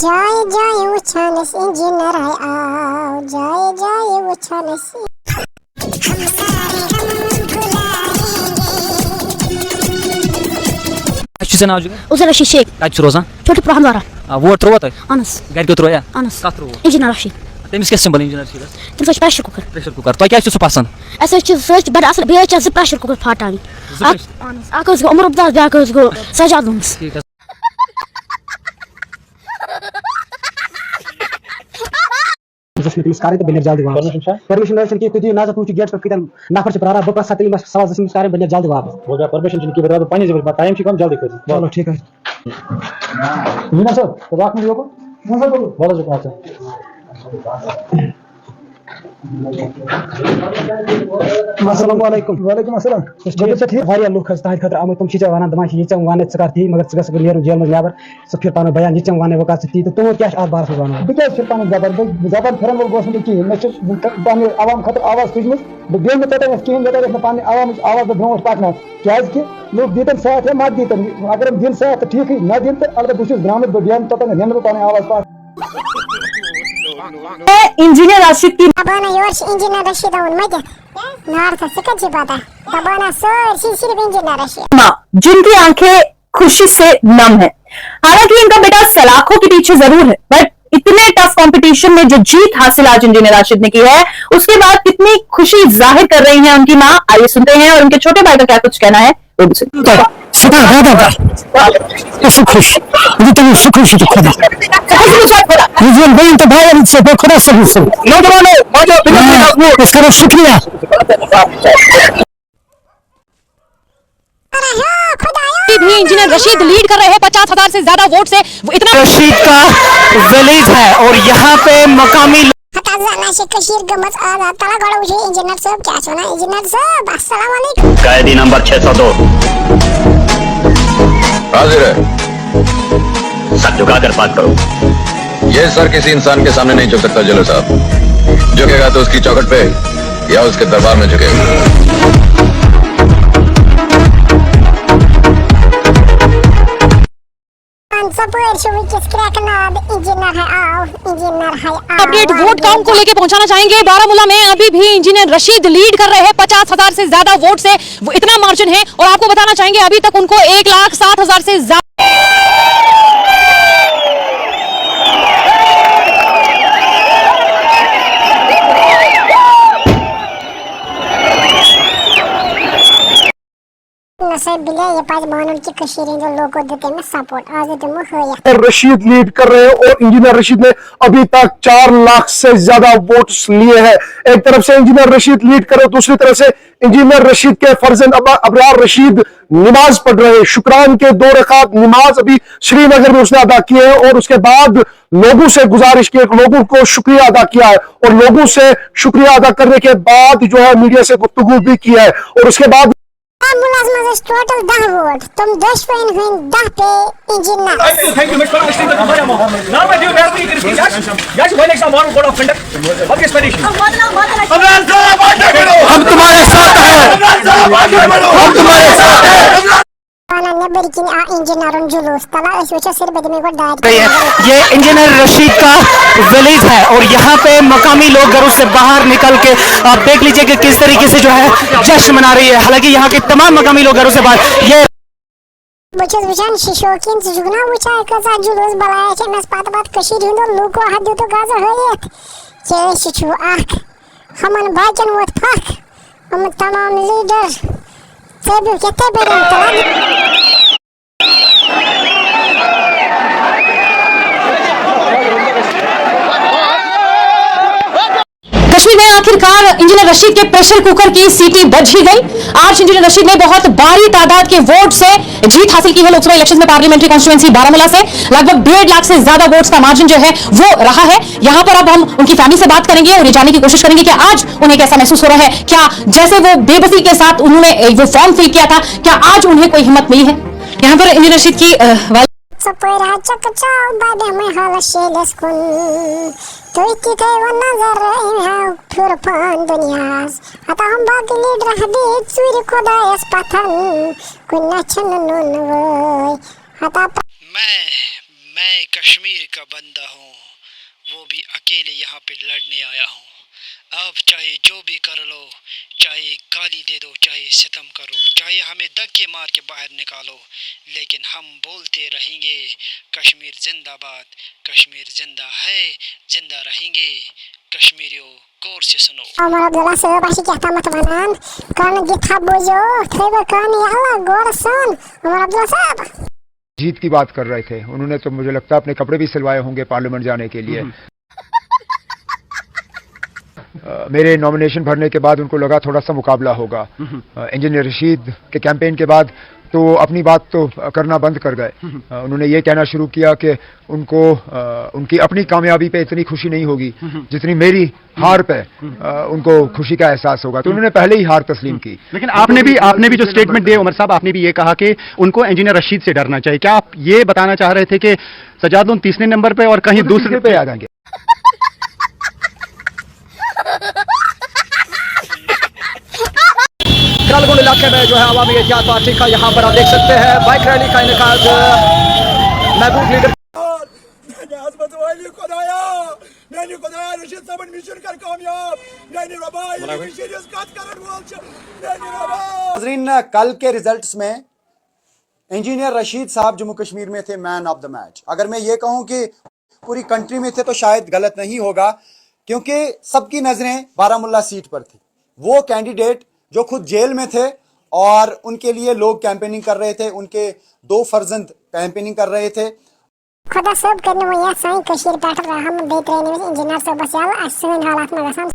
जाए जाए उछालस इंजीनियर है आओ जाए जाए उछालस उजर शेख रोजान छोटे प्रहमदारा वोट त्रो अनस घर त्रो अनस कत त्रो इंजीनियर रशीद तमिस क्या सिंबल इंजीनियर तम सच प्रेशर कुकर तो क्या सु पसंद सच बड़ असल बे प्रेशर कुकर फाटान अनस उमर अब्दास ब्या गो सजाद लूम्स तमिस कर जल्दी वापस परमिशन कि तुम दिव नजर तुम गेट पे कतन नफर प्रारा बह तमिस सवाल तमिस कर जल्दी वापस परमिशन कि पे टाइम कम जल्दी कर चलो ठीक है मीना सर तो राख में लोगों बोलो जो पास अस्सलाम वालेकुम वालेकुम अस्सलाम जब से ठीक वारिया लोग खस्ता खतर आम तुम चीज वाना दमा ये चम वाने सकर थी मगर सकर नेर जेल में याबर सब फिर पानो बयान ये चम वाने वका थी तो तुम क्या आ बार वानो बिके फिर पानो जबर फिरन वो गोस में की मैं पाने आवाम खतर आवाज तुझ बेल में तत स्कीम देता है पाने आवाम आवाज ब्रोट पाटना क्या कि लोग दीतन साथ है मत दीतन अगर हम दिन साथ ठीक है ना दिन तो अलग दूसरे ग्राम में बयान तत नेन पाने आवाज पाट इंजीनियर राशिद की दबाना योर्श इंजीनियर रशीद उन मत नार्थ सकजी पता दबाना सर सिर्फ इंजीनियर रशीद मां जिनकी आंखें खुशी से नम है। हालांकि इनका बेटा सलाखों के पीछे जरूर है, बट इतने टफ कंपटीशन में जो जीत हासिल आज इंजीनियर राशिद ने की है उसके बाद कितनी खुशी जाहिर कर रही है उनकी मां। आइए सुनते हैं और उनके छोटे भाई का क्या कुछ कहना है वो भी सुनते हैं। खुश तुम सुख खुदा तो भाई से खुदा से इसका शुक्रिया भी इंजीनियर रशीद लीड कर रहे हैं 50,000 से ज्यादा वोट से। वो इतना रशीद का विलेज है और यहाँ पे मकामी इंजीनियर साहब क्या सुना इंजीनियर साहब अस्सलाम वालेकुम कैदी नंबर 602 हाजिर है। सर झुकाकर बात करो। ये सर किसी इंसान के सामने नहीं झुक सकता जलो साहब। झुकेगा तो उसकी चौखट पे या उसके दरबार में झुकेगा। अपडेट वोट काउंट को लेके पहुंचाना चाहेंगे। बारामूला में अभी भी इंजीनियर रशीद लीड कर रहे हैं 50,000 से ज्यादा वोट से। वो इतना मार्जिन है और आपको बताना चाहेंगे अभी तक उनको 1,07,000 से ज्यादा रशीद लीड कर रहे हैं और इंजीनियर रशीद ने अभी तक 4 लाख से ज्यादा वोट्स लिए हैं। एक तरफ से इंजीनियर रशीद लीड कर रहे हैं, दूसरी तरफ से इंजीनियर रशीद के फर्जंद अबरार रशीद नमाज पढ़ रहे हैं। शुक्रान के 2 रकात नमाज अभी श्रीनगर में उसने अदा की है और उसके बाद लोगों से गुजारिश की, लोगों को शुक्रिया अदा किया है और लोगों से शुक्रिया अदा करने के बाद जो है मीडिया से गुफ्तगू भी की है और उसके बाद टोटल 10 वोट तुम 10 पे 10 पे engineer thank you mister now मैं दियो मेहरबानी करके यस वन एक्स मारू code of conduct of expedition हम तुम्हारे साथ हैं, हम तुम्हारे साथ हैं। ये इंजीनियर रशीद का विलेज है और यहाँ पे मकामी लोग घरों से बाहर निकल के आप देख लीजिए कि किस तरीके से जो है जश्न मना रही है। हालांकि यहाँ के तमाम मकामी लोग घरों से बाहर ये तमाम लीडर कश्मीर में आखिरकार इंजीनियर रशीद के प्रेशर कुकर की सीटी बज ही गई। आज इंजीनियर रशीद ने बहुत भारी तादाद के वोट से जीत हासिल की है लोकसभा इलेक्शन में। पार्लियामेंट्री कॉन्स्टिट्यूएंसी बारामूला से लगभग 1.5 लाख से ज्यादा वोट्स का मार्जिन जो है वो रहा है। यहाँ पर अब हम उनकी फैमिली से बात करेंगे और ये जानने की कोशिश करेंगे कि आज उन्हें कैसा महसूस हो रहा है। क्या जैसे वो बेबसी के साथ उन्होंने वो फॉर्म फिल किया था, क्या आज उन्हें कोई हिम्मत मिली है? यहाँ पर इंजीनियर रशीद की मैं कश्मीर का बंदा हूँ, वो भी अकेले यहाँ पे लड़ने आया हूँ। अब चाहे जो भी कर लो, चाहे गाली दे दो, चाहे सितम करो, चाहे हमें धक्के मार के बाहर निकालो, लेकिन हम बोलते रहेंगे कश्मीर जिंदाबाद, कश्मीर जिंदा है, जिंदा रहेंगे। कश्मीरियों गौर से सुनो। Omar Abdullah Sahab aşık yatamat vanan. Kan git habujo. Trevor kan yalla gorson. Omar Abdullah Sahab. जीत की बात कर रहे थे। उन्होंने तो मुझे लगता है अपने कपड़े भी सिलवाए होंगे पार्लियामेंट जाने के लिए। मेरे नॉमिनेशन भरने के बाद उनको लगा थोड़ा सा मुकाबला होगा। इंजीनियर रशीद के कैंपेन के बाद तो अपनी बात तो करना बंद कर गए। उन्होंने ये कहना शुरू किया कि उनको उनकी अपनी कामयाबी पे इतनी खुशी नहीं होगी जितनी मेरी हार पे उनको खुशी का एहसास होगा। तो उन्होंने पहले ही हार तस्लीम की। लेकिन आपने भी जो स्टेटमेंट दिए उमर साहब, आपने भी ये कहा कि उनको इंजीनियर रशीद से डरना चाहिए। क्या आप ये बताना चाह रहे थे कि सजादुल तीसरे नंबर पे और कहीं दूसरे पे आ जाएंगे? करालगुंड इलाके में जो है अवामी एहतियात पार्टी का यहाँ पर आप देख सकते हैं बाइक रैली का इनेकाद महबूब लीडर नाज़रीन, कल के रिजल्ट्स में इंजीनियर रशीद साहब जम्मू कश्मीर में थे मैन ऑफ द मैच। अगर मैं ये कहूं कि पूरी कंट्री में थे तो शायद गलत नहीं होगा, क्योंकि सबकी नजरें बारामुल्ला सीट पर थी। वो कैंडिडेट जो खुद जेल में थे और उनके लिए लोग कैंपेनिंग कर रहे थे, उनके 2 फर्जंद कैंपेनिंग कर रहे थे। खुदा सब करने वो या साईं कशीर पैठ रहम बेत रहने इंजीनियर सब बस याल असन हालात में गसन